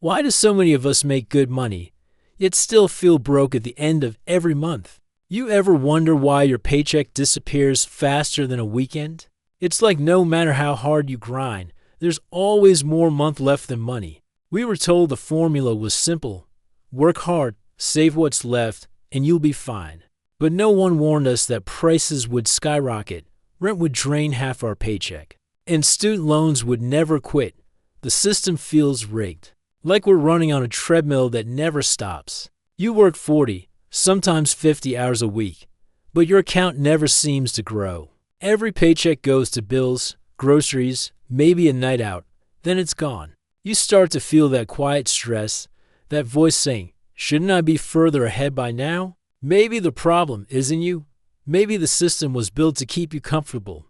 Why do so many of us make good money, yet still feel broke at the end of every month? You ever wonder why your paycheck disappears faster than a weekend? It's like no matter how hard you grind, there's always more month left than money. We were told the formula was simple. Work hard, save what's left, and you'll be fine. But no one warned us that prices would skyrocket, rent would drain half our paycheck, and student loans would never quit. The system feels rigged, like we're running on a treadmill that never stops. You work 40, sometimes 50 hours a week, but your account never seems to grow. Every paycheck goes to bills, groceries, maybe a night out, then it's gone. You start to feel that quiet stress, that voice saying, "Shouldn't I be further ahead by now?" Maybe the problem isn't you. Maybe the system was built to keep you comfortable,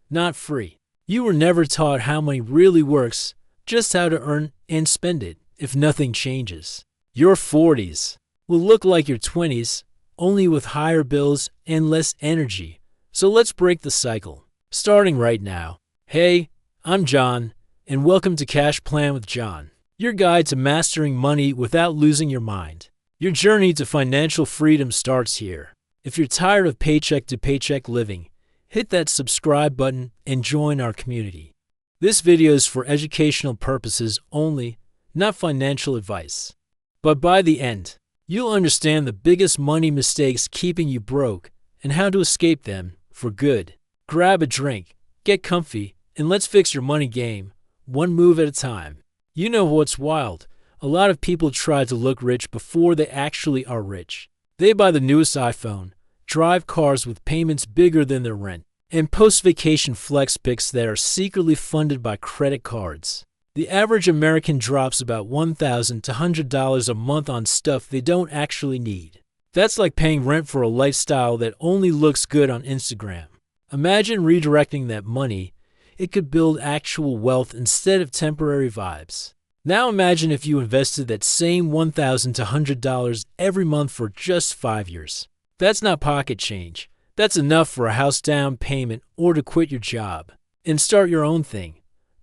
not free. You were never taught how money really works, just how to earn and spend it if nothing changes. Your 40s will look like your 20s, only with higher bills and less energy. So let's break the cycle, starting right now. Hey, I'm John, and welcome to Cash Plan with John, your guide to mastering money without losing your mind. Your journey to financial freedom starts here. If you're tired of paycheck-to-paycheck living, hit that subscribe button and join our community. This video is for educational purposes only, not financial advice. But by the end, you'll understand the biggest money mistakes keeping you broke and how to escape them for good. Grab a drink, get comfy, and let's fix your money game, one move at a time. You know what's wild? A lot of people try to look rich before they actually are rich. They buy the newest iPhone, drive cars with payments bigger than their rent, and post vacation flex pics that are secretly funded by credit cards. The average American drops about $1,000 to $100 a month on stuff they don't actually need. That's like paying rent for a lifestyle that only looks good on Instagram. Imagine redirecting that money. It could build actual wealth instead of temporary vibes. Now imagine if you invested that same $1,000 to $100 every month for just 5 years. That's not pocket change. That's enough for a house down payment or to quit your job and start your own thing.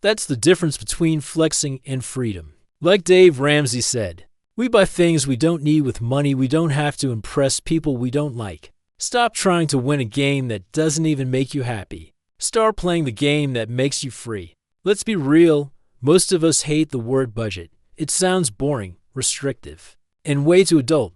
That's the difference between flexing and freedom. Like Dave Ramsey said, we buy things we don't need with money we don't have to impress people we don't like. Stop trying to win a game that doesn't even make you happy. Start playing the game that makes you free. Let's be real. Most of us hate the word budget. It sounds boring, restrictive, and way too adult.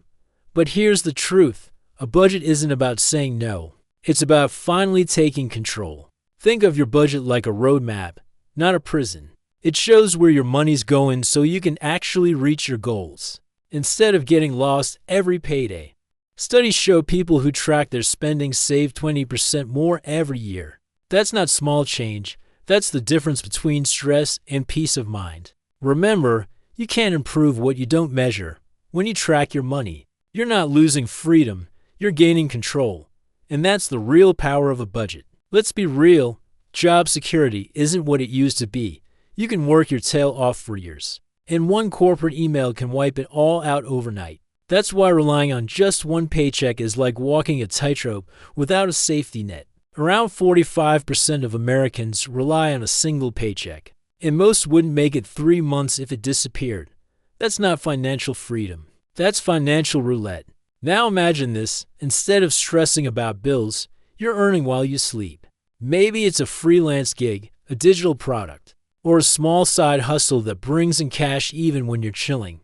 But here's the truth. A budget isn't about saying no. It's about finally taking control. Think of your budget like a roadmap, not a prison. It shows where your money's going so you can actually reach your goals, instead of getting lost every payday. Studies show people who track their spending save 20% more every year. That's not small change. That's the difference between stress and peace of mind. Remember, you can't improve what you don't measure. When you track your money, you're not losing freedom, you're gaining control. And that's the real power of a budget. Let's be real, job security isn't what it used to be. You can work your tail off for years, and one corporate email can wipe it all out overnight. That's why relying on just one paycheck is like walking a tightrope without a safety net. Around 45% of Americans rely on a single paycheck, and most wouldn't make it 3 months if it disappeared. That's not financial freedom. That's financial roulette. Now imagine this. Instead of stressing about bills, you're earning while you sleep. Maybe it's a freelance gig, a digital product, or a small side hustle that brings in cash even when you're chilling.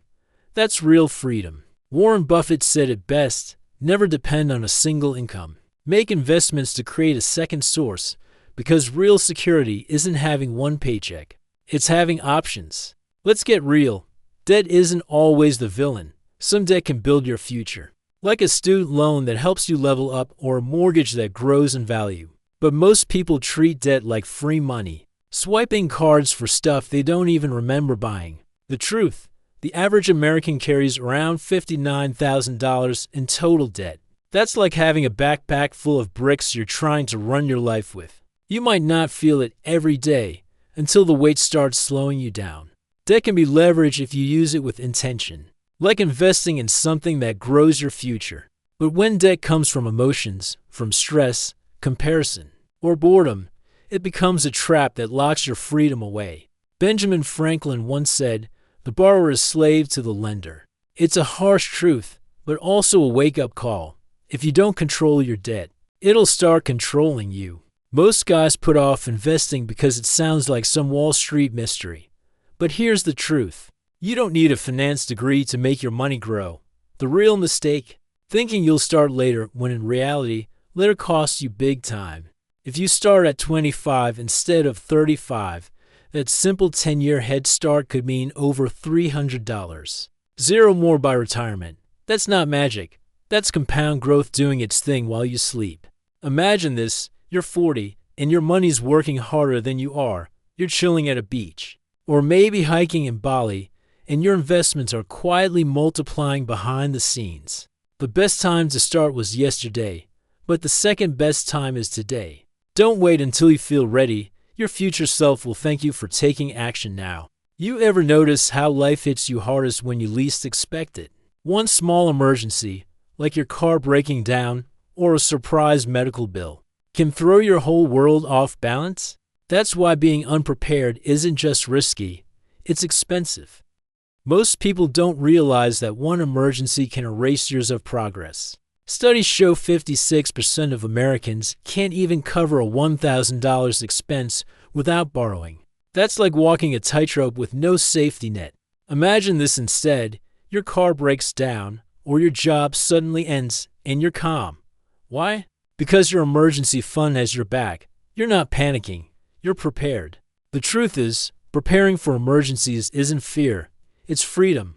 That's real freedom. Warren Buffett said it best, never depend on a single income. Make investments to create a second source, because real security isn't having one paycheck. It's having options. Let's get real. Debt isn't always the villain. Some debt can build your future, like a student loan that helps you level up or a mortgage that grows in value. But most people treat debt like free money, swiping cards for stuff they don't even remember buying. The truth, the average American carries around $59,000 in total debt. That's like having a backpack full of bricks you're trying to run your life with. You might not feel it every day until the weight starts slowing you down. Debt can be leveraged if you use it with intention, like investing in something that grows your future. But when debt comes from emotions, from stress, comparison, or boredom, it becomes a trap that locks your freedom away. Benjamin Franklin once said, The borrower is slave to the lender. It's a harsh truth, but also a wake-up call. If you don't control your debt, it'll start controlling you. Most guys put off investing because it sounds like some Wall Street mystery. But here's the truth. You don't need a finance degree to make your money grow. The real mistake? Thinking you'll start later when in reality, later costs you big time. If you start at 25 instead of 35, that simple 10-year head start could mean over $300. Zero more by retirement. That's not magic. That's compound growth doing its thing while you sleep. Imagine this, you're 40, and your money's working harder than you are. You're chilling at a beach, or maybe hiking in Bali, and your investments are quietly multiplying behind the scenes. The best time to start was yesterday, but the second best time is today. Don't wait until you feel ready. Your future self will thank you for taking action now. You ever notice how life hits you hardest when you least expect it? One small emergency, like your car breaking down or a surprise medical bill, can throw your whole world off balance. That's why being unprepared isn't just risky, it's expensive. Most people don't realize that one emergency can erase years of progress. Studies show 56% of Americans can't even cover a $1,000 expense without borrowing. That's like walking a tightrope with no safety net. Imagine this instead. Your car breaks down, or your job suddenly ends, and you're calm. Why? Because your emergency fund has your back. You're not panicking. You're prepared. The truth is, preparing for emergencies isn't fear. It's freedom.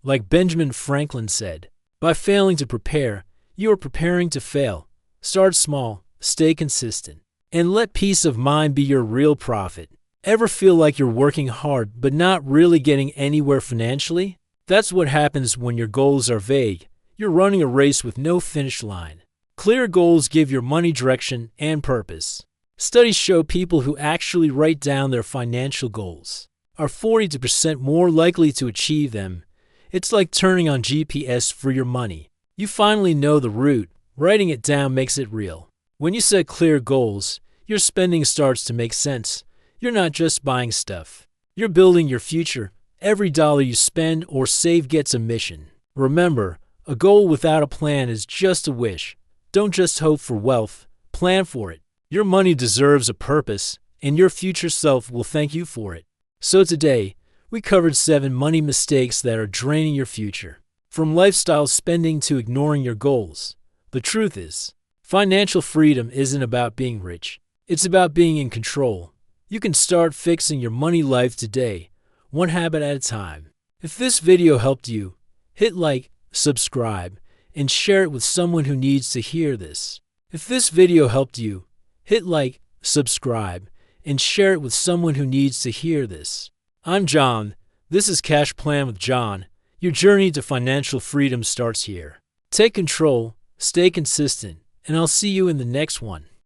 Like Benjamin Franklin said, by failing to prepare, you are preparing to fail. Start small, stay consistent, and let peace of mind be your real profit. Ever feel like you're working hard but not really getting anywhere financially? That's what happens when your goals are vague. You're running a race with no finish line. Clear goals give your money direction and purpose. Studies show people who actually write down their financial goals are 40% more likely to achieve them. It's like turning on GPS for your money. You finally know the route. Writing it down makes it real. When you set clear goals, your spending starts to make sense. You're not just buying stuff. You're building your future. Every dollar you spend or save gets a mission. Remember, a goal without a plan is just a wish. Don't just hope for wealth. Plan for it. Your money deserves a purpose, and your future self will thank you for it. So today, we covered 7 money mistakes that are draining your future. From lifestyle spending to ignoring your goals. The truth is, financial freedom isn't about being rich. It's about being in control. You can start fixing your money life today, one habit at a time. If this video helped you, hit like, subscribe, and share it with someone who needs to hear this. If this video helped you, hit like, subscribe, and share it with someone who needs to hear this. I'm John. This is Cash Plan with John. Your journey to financial freedom starts here. Take control, stay consistent, and I'll see you in the next one.